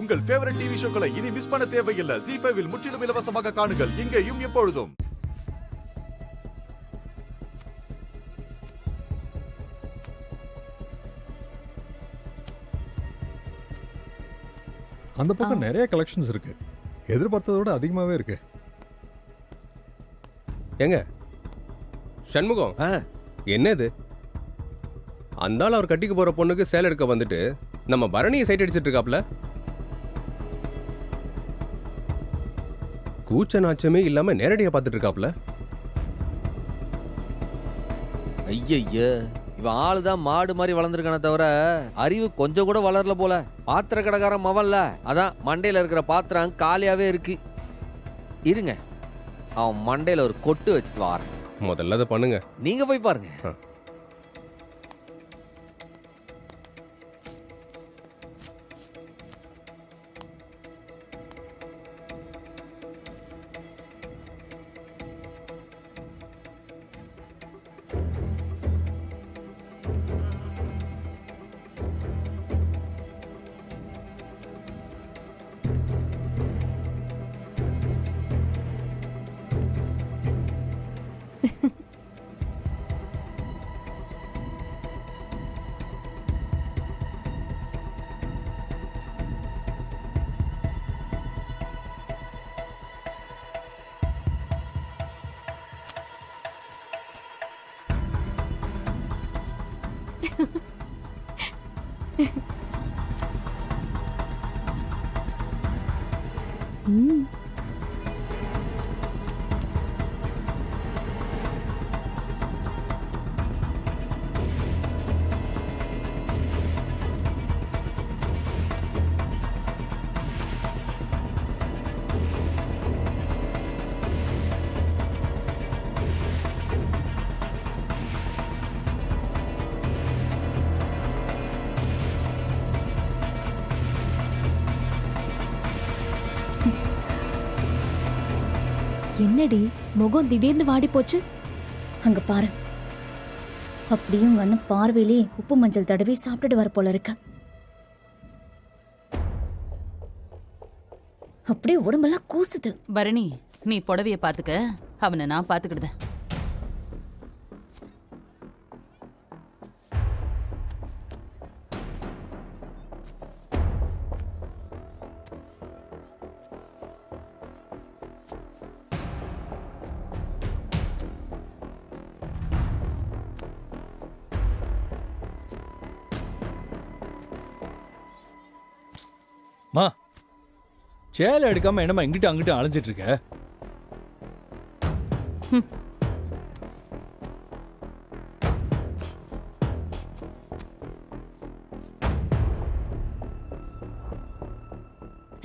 உங்கள் favourite TV ஷோக்களை இனி miss பண்ண தேவையில்லை. ZEE5 இல் முற்றிலும் இலவசமாக காணுங்கள், இங்கேயும் எப்பொழுதும். அந்த பக்கம் நிறைய கலெக்ஷன்ஸ் இருக்கு. எதிர்பார்த்ததோட அதிகமாவே இருக்கு. எங்க சண்முகம், என்ன இது? அந்தால அவர் கட்டிக்கு போற பொண்ணுக்கு சேலை எடுக்க வந்துட்டு நம்ம பரணியை சைட் அடிச்சிட்டு இருக்காப்ல. கூச்ச நாச்சமே இல்லாம நேரடியா பார்த்துட்டு இருக்காப்ல. ஐயய்ய, இவன் ஆளுதான் மாடு மாதிரி வளர்ந்துருக்கானே தவிர அறிவு கொஞ்சம் கூட வளரல போல. பாத்திர கடைக்காரன் மவன்ல, அதான் மண்டையில இருக்கிற பாத்திரம் காலியாவே இருக்கு. இருங்க, அவன் மண்டையில ஒரு கொட்டு வச்சுட்டு வாரேன். முதல்ல அதை பண்ணுங்க. நீங்க போய் பாருங்க. என்னடி முகம் திடீர்னு வாடி போச்சு? அங்க பாரு, அப்படியே உங்க அண்ணன் பார்வையிலே உப்பு மஞ்சள் தடவி சாப்பிட்டுட்டு வர போல இருக்க. அப்படியே உடம்பெல்லாம் கூசுது. பரணி, நீ புடவைய பாத்துக்க, அவனை நான் பாத்துக்கிடுதேன். மா, சேலை எடுக்காம என்னமா இங்கிட்ட அங்கிட்ட அலைஞ்சிட்டு இருக்க?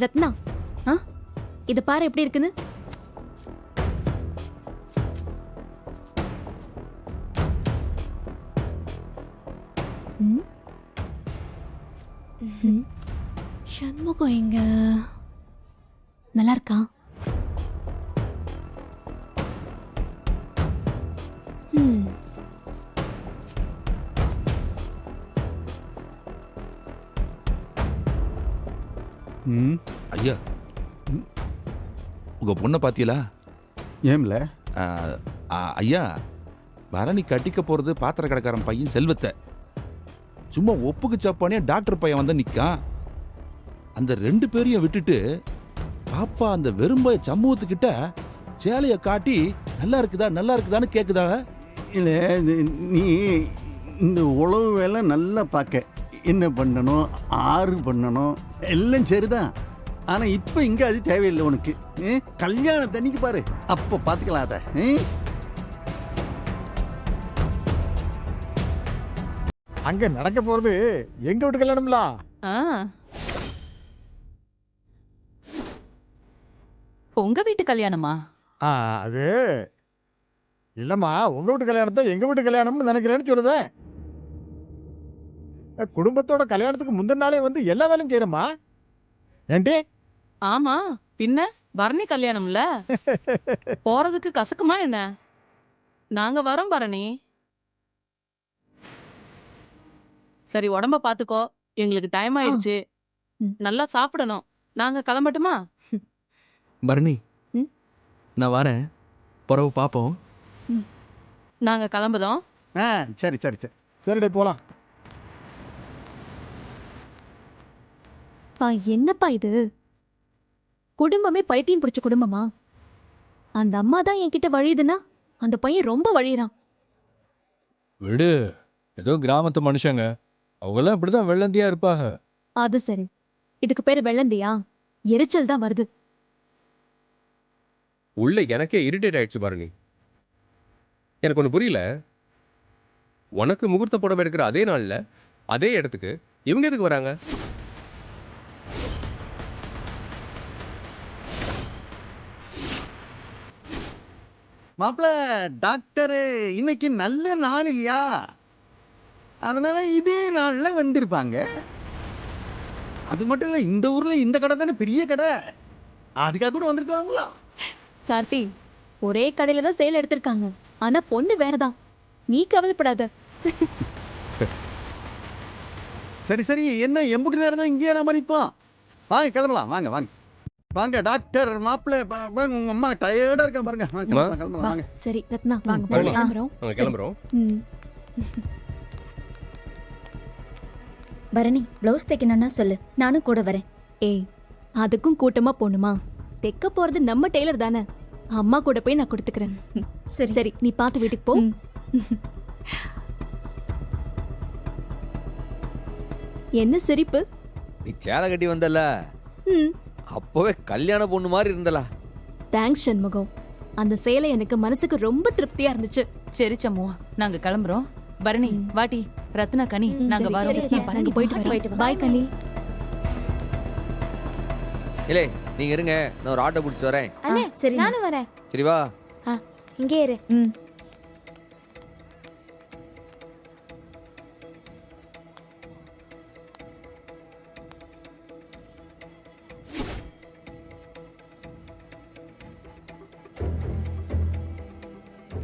ரத்னா, இத பாரு எப்படி இருக்குன்னு. சண்முகம் எங்க? நல்லா இருக்கா? ஐயா, உங்க பொண்ணை பாத்தீங்களா? ஏம்ல? ஐயா, பரணி கட்டிக்க போறது பாத்திர கடைக்காரன் பையன் செல்வத்தை. சும்மா ஒப்புக்கு சப்பானே டாக்டர் பையன் வந்து நிக்கான். அந்த ரெண்டு பேரையும் விட்டுட்டு பாப்பா அந்த வெறும்ப சமூகத்துக்கிட்ட சேலைய காட்டி நல்லா இருக்குதான்னு கேக்குதா? இல்லை, நீ இந்த உழவு வேலை நல்லா பார்க்க. என்ன பண்ணணும், ஆறு பண்ணணும், எல்லாம் சரிதான். ஆனா இப்ப இங்க அது தேவையில்லை உனக்கு. கல்யாணம் தண்ணிக்கு பாரு, அப்ப பாத்துக்கலாம் அத. அங்க நடக்க போறது எங்க வீட்டு கல்யாணம்ல. உங்க வீட்டு கல்யாணமா? அது இல்லம்மா, உங்க வீட்டு கல்யாணத்தை எங்க வீட்டு கல்யாணம்னு நினைக்கிறேன்னு சொல்லுதேன். குடும்பத்தோட கல்யாணத்துக்கு முந்தின நாளே வந்து எல்லா வேலையும் செய்யறமா ஏன்டி? ஆமா, பின்ன பரணி கல்யாணம்ல போறதுக்கு கசக்குமா என்ன? நாங்க வரோம் பரணி. சரி, உடம்ப பாத்துக்கோ, எங்களுக்கு டைம் ஆயிடுச்சு. நல்லா சாப்பிடணும். நாங்க கிளம்பட்டுமா? பரணி ம்? நான் வரேன், பிறகு பார்ப்போம். நாங்க கிளம்புதோம். ஆ சரி சரி சரி. சரிடே போலாம். என்னப்பா இது? குடும்பமே பைத்தியம் பிடிச்ச குடும்பமா? அந்த அம்மா தான் என்கிட்ட வழியுதுன்னா அந்த பையன் ரொம்ப வழியிறான். விடு, ஏதோ கிராமத்து மனுஷங்க, அவங்கெல்லாம் இப்படிதான் வெள்ளந்தியா இருப்பாங்க. அது சரி, இதுக்கு பேரு வெள்ளந்தியா? எரிச்சல் தான் வருது. உள்ள எனக்கே இரிட்டேட் ஆயிடுச்சு பரணி. எனக்கு ஒன்று புரியல, உனக்கு முகூர்த்த புடவை எடுக்கிற அதே நாள்ல அதே இடத்துக்கு இவங்க எதுக்கு வராங்க? மாப்பிள்ள டாக்டரு இன்னைக்கு நல்ல நாள் இல்லையா, அதனால இதே நாள்ல வந்திருப்பாங்க. அது மட்டும் இல்லை, இந்த ஊர்ல இந்த கடை தானே பெரிய கடை, அதுக்காக கூட வந்திருக்காங்களா? கார்த்தி, ஒரே கடையில தான் சேல் எடுத்திருக்காங்க, ஆனா பொண்ணு வேறதான். நீ கவலைப்படாத. சரி சரி, என்ன எம்புட்டு நேரம் தான் இங்கேயே நம்ம நிற்போம்? வாங்க கிளம்பலாம், வாங்க வாங்க வாங்க. டாக்டர் மாப்பிள்ள உங்க அம்மா டயர்டா இருக்கா பாருங்க. வாங்க, கிளம்பலாம், கிளம்பலாம், வாங்க. சரி ரத்னா, வாங்க பரணி, கிளம்புறோம். நாங்க கிளம்புறோம். பரணி, ப்ளவுஸ் தைக்கணும்னா சொல்லு, நானும் கூட வரேன். ஏய், அதுக்கும் கூட்டமா போணுமா? தைக்க போறது நம்ம டெய்லர் தானே, அம்மா கூட போய் நான் கொடுத்துக்கிறேன். சரி சரி, நீ பார்த்து வீட்டுக்கு போ. என்ன சிரிப்பு? நீ சேலை கட்டி வந்தல, ம், அப்பவே கல்யாண பொண்ணு மாதிரி இருந்தலா. தேங்க்ஸ் சண்முகம். அந்த சேலை எனக்கு மனசுக்கு ரொம்ப திருப்தியா இருந்துச்சு. சரி சம்மு, நாங்க கிளம்புறோம். பரணி, வாட்டி, ரத்னா, கனி, நாங்க சரி, வரோம். சரி, நீ பரணி, நாங்க போயிட்டு போயிட்டு வரோம். வா. பாய் கனி. இல்லே நீங்க இருங்க, நான் ஒரு ஆட்டோ பிடிச்சிட்டு வரேன். அண்ணே, சரி நானும் வரேன். சரி வா. இங்கே இரு.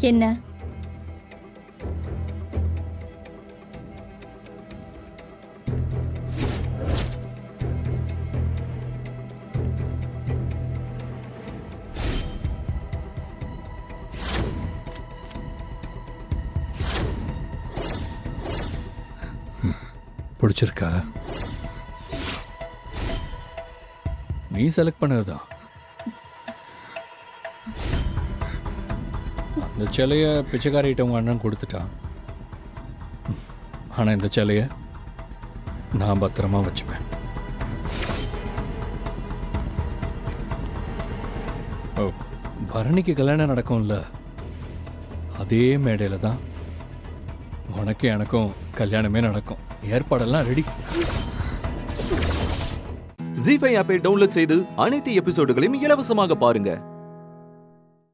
என்ன பிடிச்சிருக்கா? நீ செலக்ட் பண்ணதுதான். அந்த சிலைய பிச்சைக்காரிட்ட உங்க அண்ணன் கொடுத்துட்டான். ஆனா இந்த சிலைய நான் பத்திரமா வச்சுப்பேன். ஓ, பரணிக்கு கல்யாணம் நடக்கும்ல, அதே மேடையில தான் உனக்கு எனக்கும் கல்யாணமே நடக்கும். ஏற்பாடெல்லாம் ரெடி. ஜீ5 ஆப்பை டவுன்லோட் செய்து அனைத்து எபிசோடுகளையும் இலவசமாக பாருங்க.